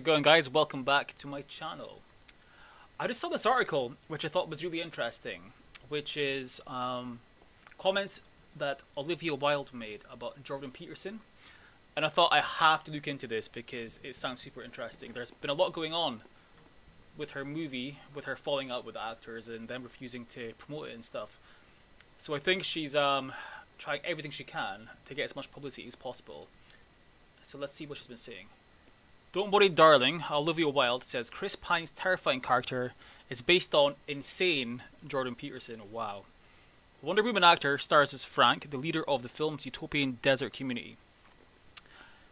it going, guys? Welcome back to my channel. I just saw this article which I thought was really interesting, which is comments that Olivia Wilde made about Jordan Peterson. And I thought I have to look into this because it sounds super interesting. There's been a lot going on with her movie, with her falling out with actors and them refusing to promote it and stuff. So I think she's trying everything she can to get as much publicity as possible. So let's see what she's been saying. Don't worry, darling. Olivia Wilde says Chris Pine's terrifying character is based on insane Jordan Peterson. Wow. Wonder Woman actor stars as Frank, the leader of the film's utopian desert community.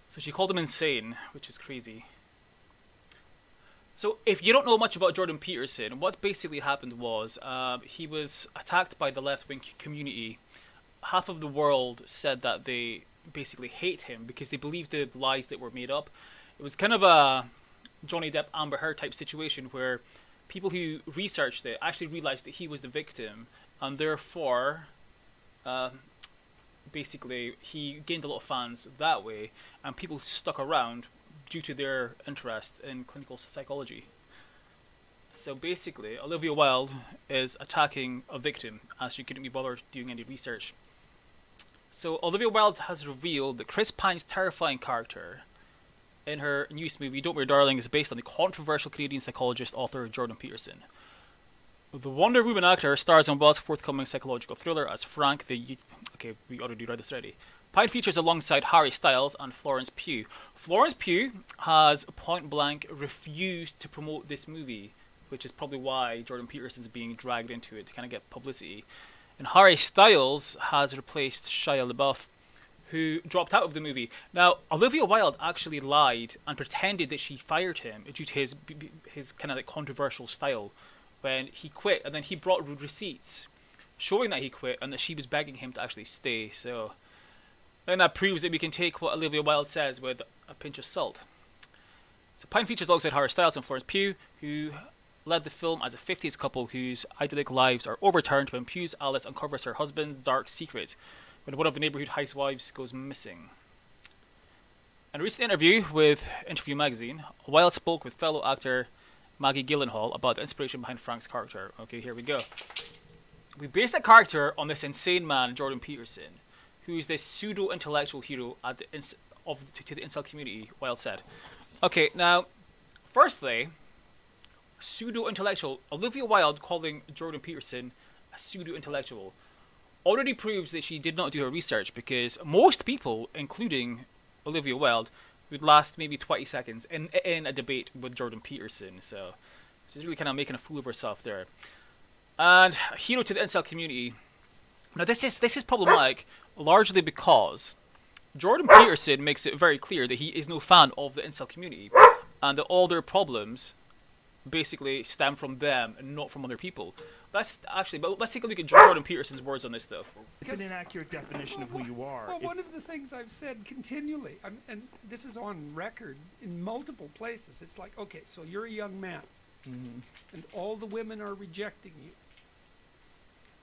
So she called him insane, which is crazy. So if you don't know much about Jordan Peterson, what basically happened was he was attacked by the left-wing community. Half of the world said that they basically hate him because they believe the lies that were made up. It was kind of a Johnny Depp Amber Heard type situation where people who researched it actually realized that he was the victim, and therefore basically he gained a lot of fans that way, and people stuck around due to their interest in clinical psychology. So basically Olivia Wilde is attacking a victim as she couldn't be bothered doing any research. So Olivia Wilde has revealed that Chris Pine's terrifying character in her newest movie, Don't Worry Darling, is based on the controversial Canadian psychologist author Jordan Peterson. The Wonder Woman actor stars in Wilde's forthcoming psychological thriller as Frank, okay, we already read this already. Pine features alongside Harry Styles and Florence Pugh. Florence Pugh has point blank refused to promote this movie, which is probably why Jordan Peterson's being dragged into it to kind of get publicity. And Harry Styles has replaced Shia LaBeouf, who dropped out of the movie. Now, Olivia Wilde actually lied and pretended that she fired him due to his kind of like controversial style when he quit, and then he brought receipts showing that he quit and that she was begging him to actually stay. So then that proves that we can take what Olivia Wilde says with a pinch of salt. So Pine features alongside Harry Styles and Florence Pugh, who led the film as a 50s couple whose idyllic lives are overturned when Pugh's Alice uncovers her husband's dark secret when one of the neighborhood housewives goes missing. In a recent interview with Interview magazine, Wilde spoke with fellow actor Maggie Gyllenhaal about the inspiration behind Frank's character. Okay, here we go. We based that character on this insane man, Jordan Peterson, who is this pseudo-intellectual hero to the incel community, Wilde said. Okay, now, firstly, pseudo-intellectual. Olivia Wilde calling Jordan Peterson a pseudo-intellectual already proves that she did not do her research, because most people, including Olivia Wilde, would last maybe 20 seconds in a debate with Jordan Peterson. So she's really kind of making a fool of herself there. And a hero to the incel community. Now this is problematic largely because Jordan Peterson makes it very clear that he is no fan of the incel community and that all their problems basically stem from them and not from other people. But let's take a look at Jordan Peterson's words on this, though. It's an inaccurate definition of who you are. Well, one of the things I've said continually, and this is on record in multiple places, it's like, okay, so you're a young man, and all the women are rejecting you.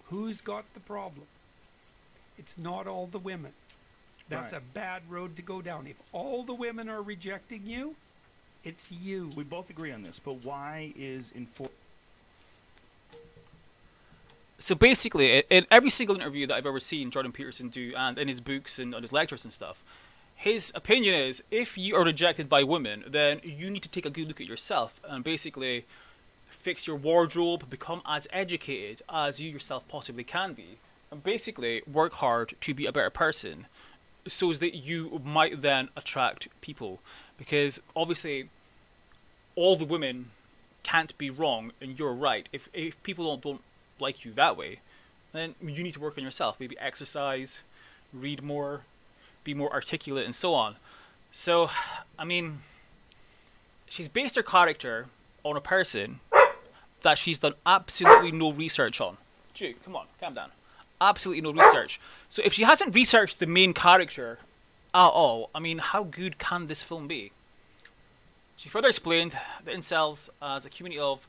Who's got the problem? It's not all the women. That's Right. a bad road to go down. If all the women are rejecting you, it's you. We both agree on this, but why is So basically, in every single interview that I've ever seen Jordan Peterson do, and in his books and on his lectures and stuff, his opinion is, if you are rejected by women, then you need to take a good look at yourself and basically fix your wardrobe, become as educated as you yourself possibly can be, and basically work hard to be a better person, so that you might then attract people. Because obviously, all the women can't be wrong and you're right. If people don't like you that way, then you need to work on yourself. Maybe exercise, read more, be more articulate, and so on. So, I mean, she's based her character on a person that she's done absolutely no research on. Gee, come on, calm down. Absolutely no research. So if she hasn't researched the main character at all, I mean, how good can this film be? She further explained the incels as a community of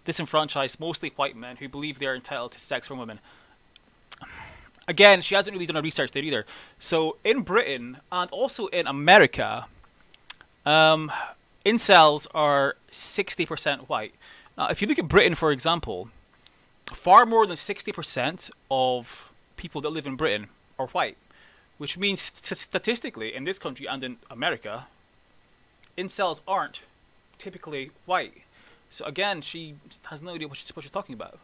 disenfranchised, mostly white men who believe they are entitled to sex from women. Again, she hasn't really done her research there either. So in Britain and also in America, incels are 60% white. Now, if you look at Britain, for example, far more than 60% of people that live in Britain are white, which means statistically in this country and in America, incels aren't typically white. So again, she has no idea what she's talking about.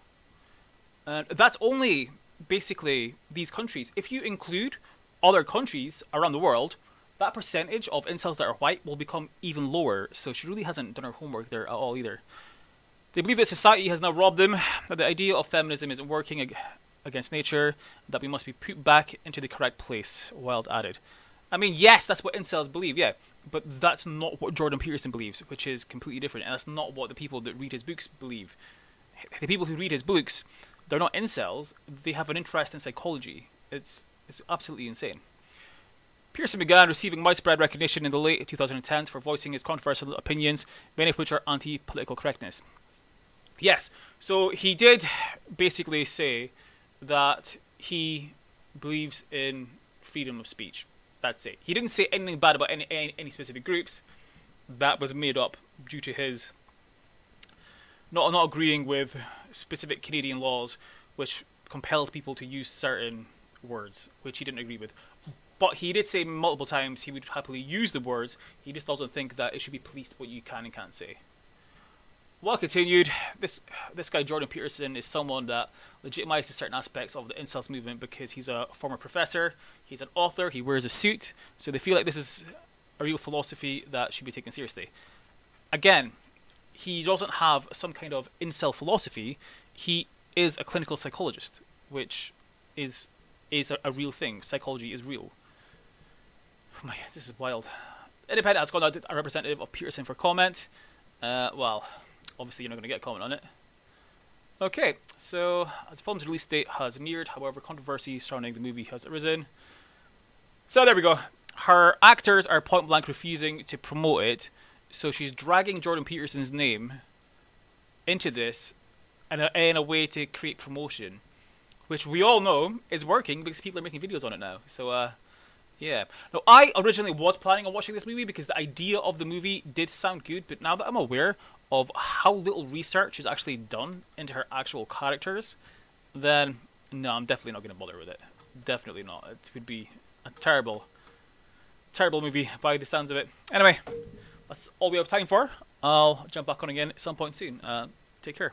And that's only basically these countries. If you include other countries around the world, that percentage of incels that are white will become even lower. So she really hasn't done her homework there at all either. They believe that society has now robbed them, that the idea of feminism isn't working against nature, that we must be put back into the correct place, Wilde added. I mean, yes, that's what incels believe, yeah, but that's not what Jordan Peterson believes, which is completely different, and that's not what the people that read his books believe. The people who read his books, they're not incels, they have an interest in psychology. It's absolutely insane. Pearson began receiving widespread recognition in the late 2010s for voicing his controversial opinions, many of which are anti-political correctness. Yes, so he did basically say that he believes in freedom of speech. That's it. He didn't say anything bad about any specific groups. That was made up due to his not agreeing with specific Canadian laws which compelled people to use certain words, which he didn't agree with. But he did say multiple times he would happily use the words. He just doesn't think that it should be policed what you can and can't say. Well continued, this guy Jordan Peterson is someone that legitimizes certain aspects of the incels movement because he's a former professor, he's an author, he wears a suit, so they feel like this is a real philosophy that should be taken seriously. Again, he doesn't have some kind of incel philosophy, he is a clinical psychologist, which is a real thing. Psychology is real. Oh my God, this is wild. Independent has gone out to a representative of Peterson for comment. Well, obviously you're not going to get a comment on it. Okay, so as the film's release date has neared, however, controversy surrounding the movie has arisen. So there we go. Her actors are point blank refusing to promote it, so she's dragging Jordan Peterson's name into this in a way to create promotion, which we all know is working because people are making videos on it now. So, yeah. Now, I originally was planning on watching this movie because the idea of the movie did sound good, but now that I'm aware of how little research is actually done into her actual characters, then no, I'm definitely not going to bother with it. Definitely not. It would be a terrible movie by the sounds of it. Anyway, that's all we have time for. I'll jump back on again at some point soon. Take care.